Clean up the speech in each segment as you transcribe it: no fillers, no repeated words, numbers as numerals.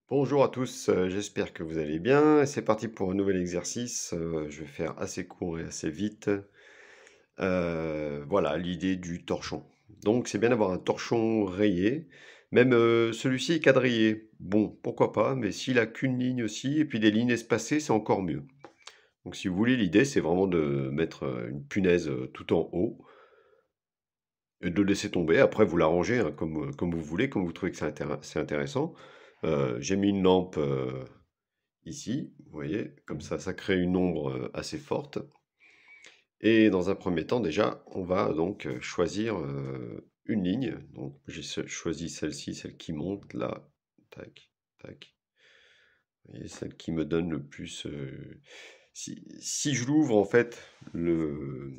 Bonjour à tous, j'espère que vous allez bien. C'est parti pour un nouvel exercice. Je vais faire assez court et assez vite. Voilà l'idée du torchon. Donc c'est bien d'avoir un torchon rayé, même celui-ci est quadrillé. Bon, pourquoi pas, mais s'il a qu'une ligne aussi, et puis des lignes espacées, c'est encore mieux. Donc si vous voulez, l'idée c'est vraiment de mettre une punaise tout en haut et de le laisser tomber. Après, vous l'arrangez hein, comme vous voulez, comme vous trouvez que c'est intéressant. J'ai mis une lampe. Ici, vous voyez, comme ça crée une ombre assez forte. Et dans un premier temps, déjà, on va donc choisir une ligne. Donc, j'ai choisi celle-ci, celle qui monte là. Tac, tac. Vous voyez, celle qui me donne le plus. Si je l'ouvre, en fait, il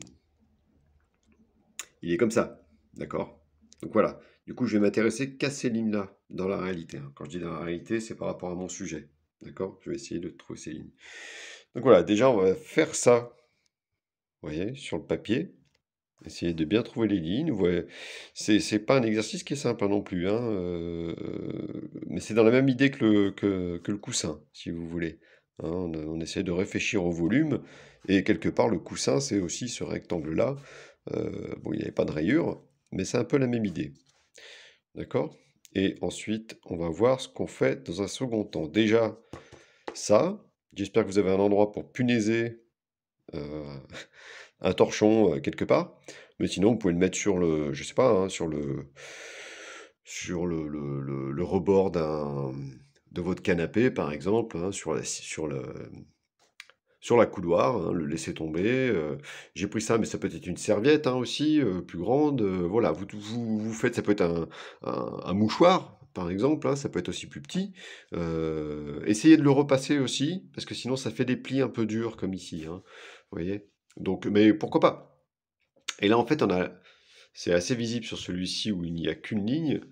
est comme ça. D'accord? Donc voilà. Du coup, je vais m'intéresser qu'à ces lignes-là, dans la réalité, hein. Quand je dis dans la réalité, c'est par rapport à mon sujet. D'accord? Je vais essayer de trouver ces lignes. Donc voilà, déjà, on va faire ça. Vous voyez, sur le papier, essayez de bien trouver les lignes. Vous voyez, c'est pas un exercice qui est simple hein, non plus, hein, mais c'est dans la même idée que le coussin, si vous voulez. Hein, on essaie de réfléchir au volume, et quelque part, le coussin, c'est aussi ce rectangle-là. Bon, il n'y avait pas de rayure, mais c'est un peu la même idée. D'accord? Et ensuite, on va voir ce qu'on fait dans un second temps. Déjà, ça, j'espère que vous avez un endroit pour punaiser euh, un torchon quelque part. Mais sinon, vous pouvez le mettre sur le, je sais pas, hein, sur le rebord de votre canapé, par exemple, hein, sur la couloir, hein, le laisser tomber. J'ai pris ça, mais ça peut être une serviette hein, aussi, plus grande. Voilà, vous faites, ça peut être un mouchoir, par exemple, hein, ça peut être aussi plus petit. Essayez de le repasser aussi, parce que sinon ça fait des plis un peu durs, comme ici. Hein, vous voyez? Donc, mais pourquoi pas? Et là, en fait, c'est assez visible sur celui-ci où il n'y a qu'une ligne.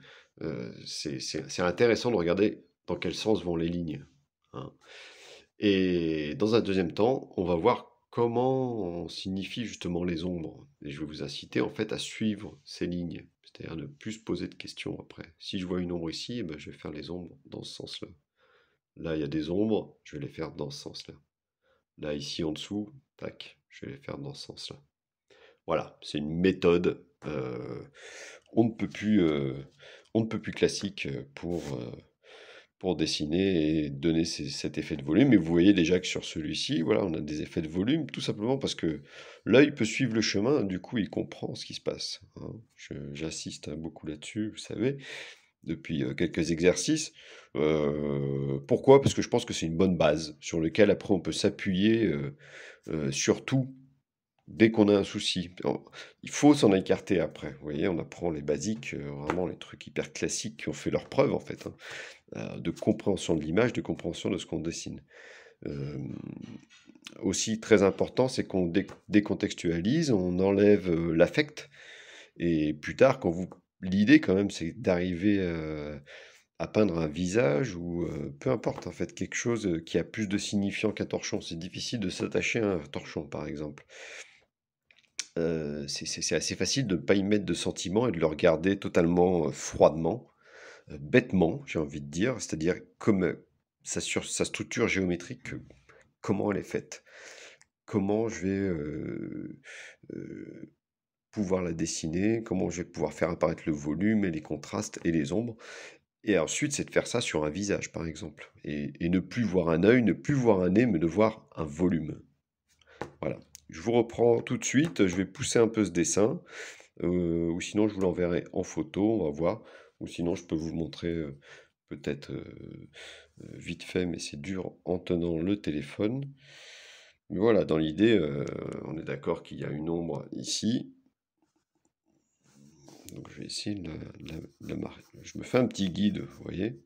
C'est intéressant de regarder dans quel sens vont les lignes. Hein. Et dans un deuxième temps, on va voir comment on signifie justement les ombres. Et je vais vous inciter en fait à suivre ces lignes, c'est-à-dire ne plus se poser de questions après. Si je vois une ombre ici, eh ben, je vais faire les ombres dans ce sens-là. Là, il y a des ombres, je vais les faire dans ce sens-là. Là, ici en dessous, tac, je vais les faire dans ce sens-là. Voilà, c'est une méthode on ne peut plus, on ne peut plus classique pour dessiner et donner cet effet de volume. Mais vous voyez déjà que sur celui-ci, voilà, on a des effets de volume, tout simplement parce que l'œil peut suivre le chemin, du coup il comprend ce qui se passe. Hein. J'insiste hein, beaucoup là-dessus, vous savez, depuis quelques exercices. Pourquoi? Parce que je pense que c'est une bonne base sur laquelle après on peut s'appuyer surtout dès qu'on a un souci. Il faut s'en écarter après. Vous voyez, on apprend les basiques, vraiment les trucs hyper classiques qui ont fait leur preuve en fait, hein, de compréhension de l'image, de compréhension de ce qu'on dessine. Hem, Aussi très important, c'est qu'on décontextualise, on enlève, l'affect et plus tard quand vous l'idée quand même, c'est d'arriver, à peindre un visage ou, peu importe en fait, quelque chose, qui a plus de signifiant qu'un torchon. C'est difficile de s'attacher à un torchon, par exemple. C'est assez facile de ne pas y mettre de sentiments et de le regarder totalement, froidement, bêtement, j'ai envie de dire. C'est-à-dire comme, sa structure géométrique, comment elle est faite? Comment je vais, pouvoir la dessiner? Comment je vais pouvoir faire apparaître le volume et les contrastes et les ombres? Et ensuite, c'est de faire ça sur un visage, par exemple et ne plus voir un œil, ne plus voir un nez, mais de voir un volume. Voilà. Je vous reprends tout de suite, je vais pousser un peu ce dessin. Ou sinon je vous l'enverrai en photo, on va voir. Ou sinon je peux vous montrer peut-être vite fait, mais c'est dur en tenant le téléphone. Mais voilà, dans l'idée, on est d'accord qu'il y a une ombre ici. Donc je vais essayer de la marquer. Je me fais un petit guide, vous voyez,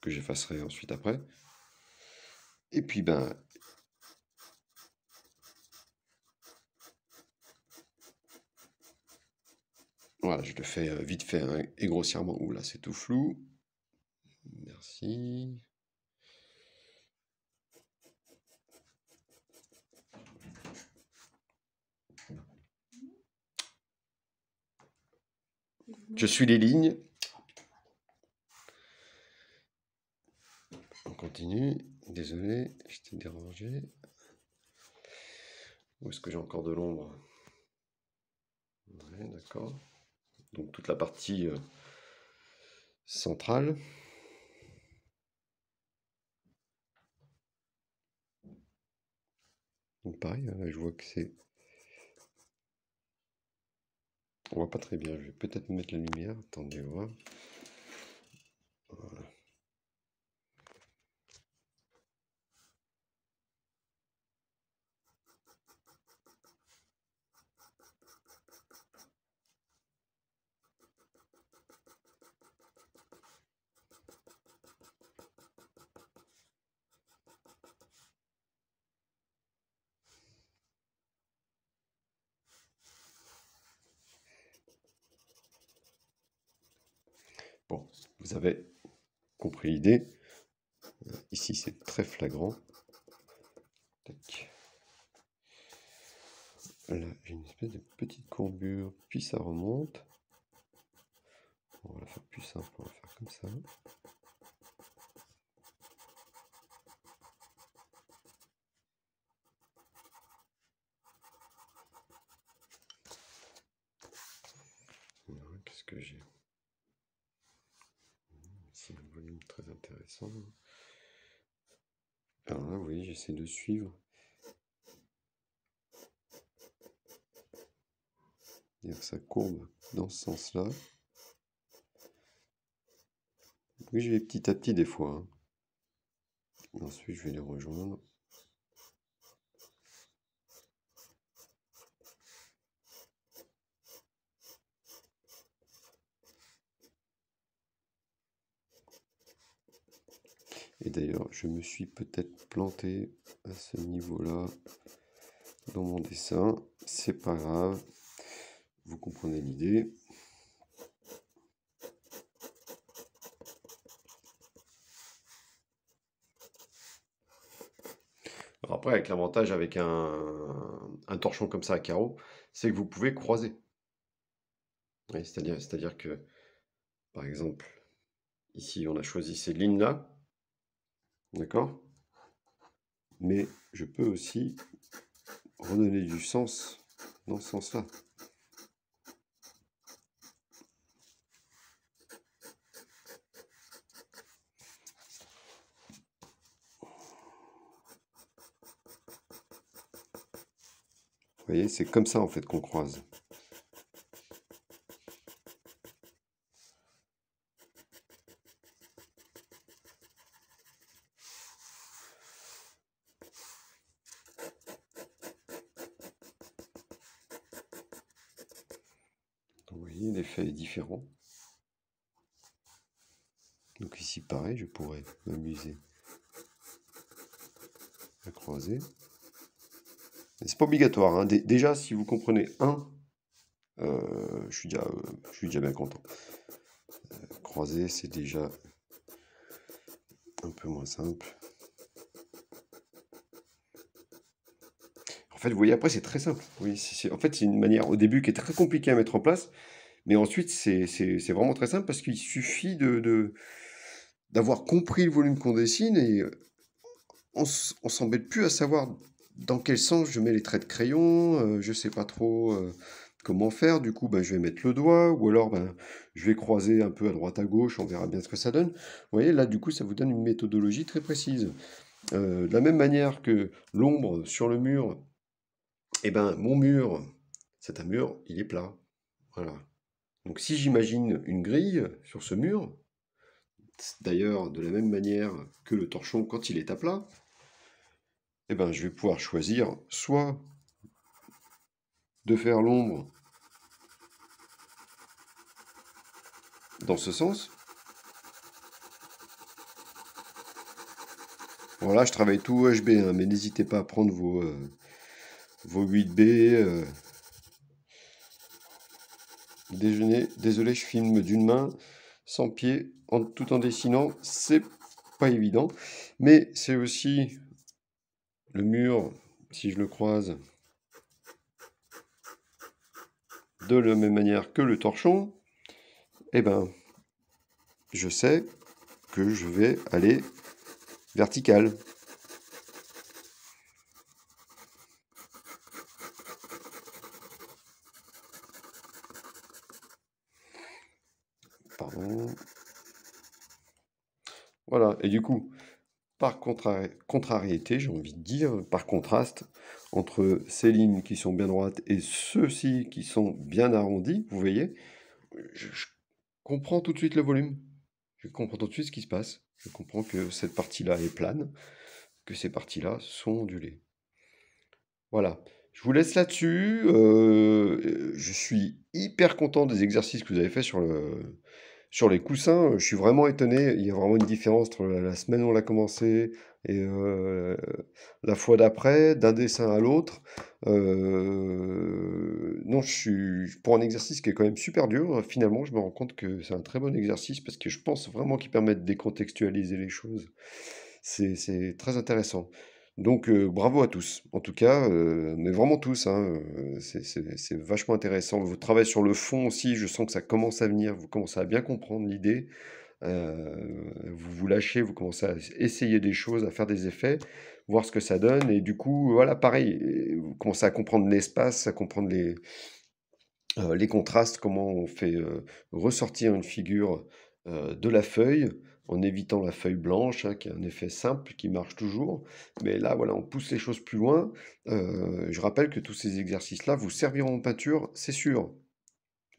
que j'effacerai ensuite après. Et puis ben voilà, je le fais vite fait hein, et grossièrement. Ouh là, c'est tout flou. Merci. Je suis les lignes. continue. Désolé, je t'ai dérangé. Où est-ce que j'ai encore de l'ombre? Ouais, d'accord. Donc toute la partie centrale. Donc pareil, là, je vois que c'est... On voit pas très bien. Je vais peut-être mettre la lumière. Attendez voir. Voilà. Bon, vous avez compris l'idée. Ici, c'est très flagrant. Tac. Là, j'ai une espèce de petite courbure, puis ça remonte. On va la faire plus simple, on va faire comme ça. Qu'est-ce que j'ai? C'est un volume très intéressant. Alors là, vous voyez, j'essaie de suivre. C'est-à-dire que ça courbe dans ce sens-là. Oui, je vais petit à petit des fois. Hein. Ensuite, je vais les rejoindre. Et d'ailleurs, je me suis peut-être planté à ce niveau-là dans mon dessin. C'est pas grave. Vous comprenez l'idée. Après, avec l'avantage avec un torchon comme ça à carreaux, c'est que vous pouvez croiser. Oui, c'est-à-dire que, par exemple, ici, on a choisi ces lignes-là. D'accord? Mais je peux aussi redonner du sens dans ce sens-là. Vous voyez, c'est comme ça en fait qu'on croise. Donc, vous voyez, l'effet est différent. Donc ici, pareil, je pourrais m'amuser à croiser. C'est pas obligatoire. Hein. Déjà, si vous comprenez un, je suis déjà bien content. Croiser, c'est déjà un peu moins simple. En fait, vous voyez, après, c'est très simple. Oui, en fait, c'est une manière au début qui est très compliquée à mettre en place. Mais ensuite, c'est vraiment très simple parce qu'il suffit d'avoir compris le volume qu'on dessine et on s'embête plus à savoir dans quel sens je mets les traits de crayon. Je sais pas trop comment faire. Du coup, ben, je vais mettre le doigt ou alors ben, je vais croiser un peu à droite à gauche. On verra bien ce que ça donne. Vous voyez, là, du coup, ça vous donne une méthodologie très précise. De la même manière que l'ombre sur le mur, eh ben, mon mur, c'est un mur, il est plat. Voilà. Donc si j'imagine une grille sur ce mur, d'ailleurs de la même manière que le torchon quand il est à plat, eh ben, je vais pouvoir choisir soit de faire l'ombre dans ce sens. Voilà, je travaille tout HB, hein, mais n'hésitez pas à prendre vos 8B. Désolé, je filme d'une main, sans pied, tout en dessinant, c'est pas évident. Mais c'est aussi le mur, si je le croise, de la même manière que le torchon, eh ben, je sais que je vais aller verticale. Pardon. Voilà, et du coup, par contrariété, j'ai envie de dire, par contraste, entre ces lignes qui sont bien droites et ceux-ci qui sont bien arrondis, vous voyez, je comprends tout de suite le volume. Je comprends tout de suite ce qui se passe. Je comprends que cette partie-là est plane, que ces parties-là sont ondulées. Voilà. Je vous laisse là-dessus. Je suis hyper content des exercices que vous avez fait sur les coussins. Je suis vraiment étonné. Il y a vraiment une différence entre la semaine où on l'a commencé et la fois d'après, d'un dessin à l'autre. Non, pour un exercice qui est quand même super dur, finalement, je me rends compte que c'est un très bon exercice parce que je pense vraiment qu'il permet de décontextualiser les choses. C'est très intéressant. Donc, bravo à tous. En tout cas, mais vraiment tous, hein, c'est vachement intéressant. Votre travail sur le fond aussi, je sens que ça commence à venir. Vous commencez à bien comprendre l'idée. Vous vous lâchez, vous commencez à essayer des choses, à faire des effets, voir ce que ça donne. Et du coup, voilà, pareil, vous commencez à comprendre l'espace, à comprendre les contrastes, comment on fait ressortir une figure de la feuille en évitant la feuille blanche, hein, qui est un effet simple qui marche toujours. Mais là, voilà, on pousse les choses plus loin. Je rappelle que tous ces exercices-là vous serviront en peinture, c'est sûr.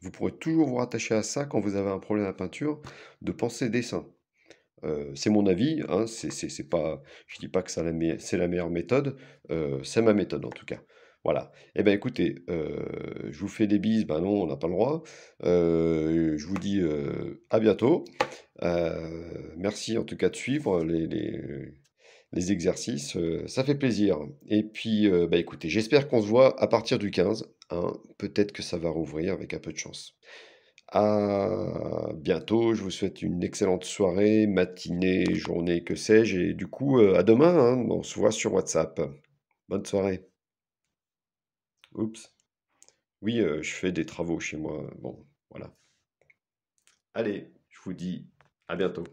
Vous pourrez toujours vous rattacher à ça quand vous avez un problème à peinture, de penser dessin. C'est mon avis, hein, c'est pas, je dis pas que c'est la meilleure méthode, c'est ma méthode en tout cas. Voilà. Eh ben écoutez, je vous fais des bises, ben non, on n'a pas le droit. Je vous dis à bientôt. Merci en tout cas de suivre les exercices, ça fait plaisir. Et puis, bah écoutez, j'espère qu'on se voit à partir du 15, hein. Peut-être que ça va rouvrir avec un peu de chance. À bientôt, je vous souhaite une excellente soirée, matinée, journée, que sais-je, et du coup, à demain, hein, on se voit sur WhatsApp. Bonne soirée. Oups. Oui, je fais des travaux chez moi. Bon, voilà. Allez, je vous dis à bientôt.